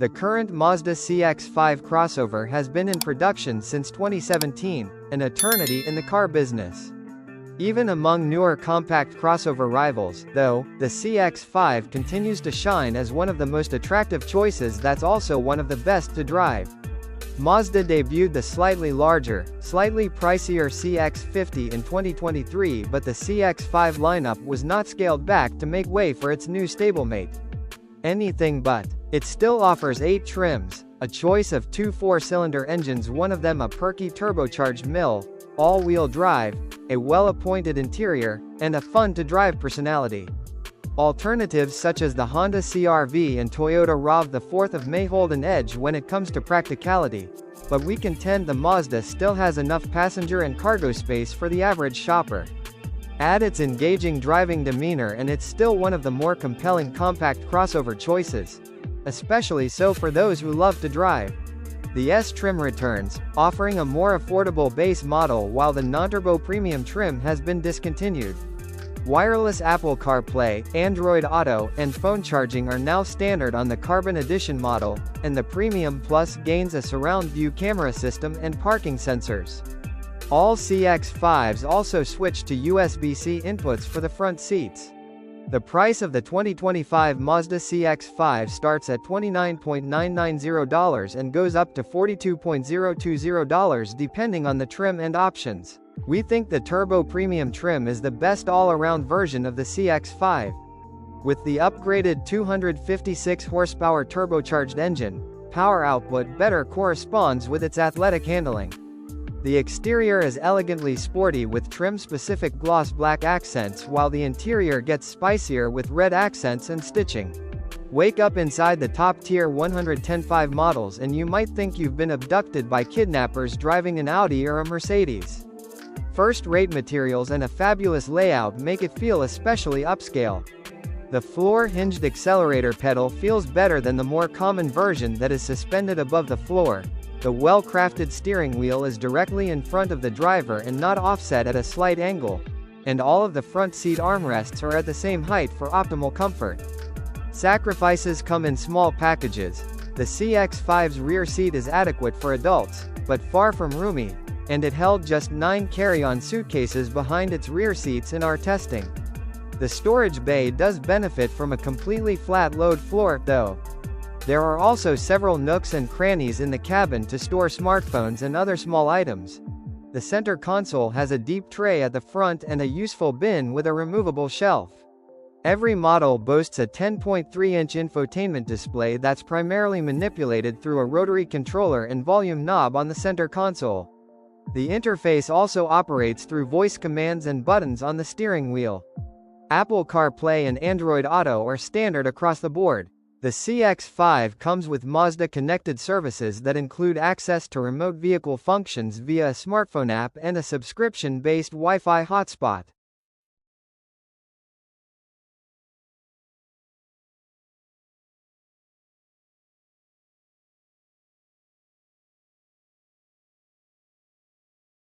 The current Mazda CX-5 crossover has been in production since 2017, an eternity in the car business. Even among newer compact crossover rivals, though, the CX-5 continues to shine as one of the most attractive choices that's also one of the best to drive. Mazda debuted the slightly larger, slightly pricier CX-50 in 2023, but the CX-5 lineup was not scaled back to make way for its new stablemate. Anything but. It still offers 8 trims, a choice of 2 4-cylinder engines, one of them a perky turbocharged mill, all-wheel drive, a well-appointed interior, and a fun-to-drive personality. Alternatives such as the Honda CR-V and Toyota RAV4 may hold an edge when it comes to practicality, but we contend the Mazda still has enough passenger and cargo space for the average shopper. Add its engaging driving demeanor and it's still one of the more compelling compact crossover choices. Especially so for those who love to drive. The S trim returns, offering a more affordable base model while the non-turbo premium trim has been discontinued. Wireless Apple CarPlay, Android Auto, and phone charging are now standard on the Carbon Edition model, and the Premium Plus gains a surround view camera system and parking sensors. All CX-5s also switch to USB-C inputs for the front seats. The price of the 2025 Mazda CX-5 starts at $29,990 and goes up to $42,020 depending on the trim and options. We think the Turbo Premium trim is the best all-around version of the CX-5. With the upgraded 256 horsepower turbocharged engine, power output better corresponds with its athletic handling. The exterior is elegantly sporty with trim-specific gloss black accents, while the interior gets spicier with red accents and stitching. Wake up inside the top-tier 110.5 models and you might think you've been abducted by kidnappers driving an Audi or a Mercedes. First-rate materials and a fabulous layout make it feel especially upscale. The floor-hinged accelerator pedal feels better than the more common version that is suspended above the floor. The well-crafted steering wheel is directly in front of the driver and not offset at a slight angle, and all of the front seat armrests are at the same height for optimal comfort. Sacrifices come in small packages. The CX-5's rear seat is adequate for adults, but far from roomy, and it held just 9 carry-on suitcases behind its rear seats in our testing. The storage bay does benefit from a completely flat load floor, though. There are also several nooks and crannies in the cabin to store smartphones and other small items. The center console has a deep tray at the front and a useful bin with a removable shelf. Every model boasts a 10.3-inch infotainment display that's primarily manipulated through a rotary controller and volume knob on the center console. The interface also operates through voice commands and buttons on the steering wheel. Apple CarPlay and Android Auto are standard across the board. The CX-5 comes with Mazda connected services that include access to remote vehicle functions via a smartphone app and a subscription-based Wi-Fi hotspot.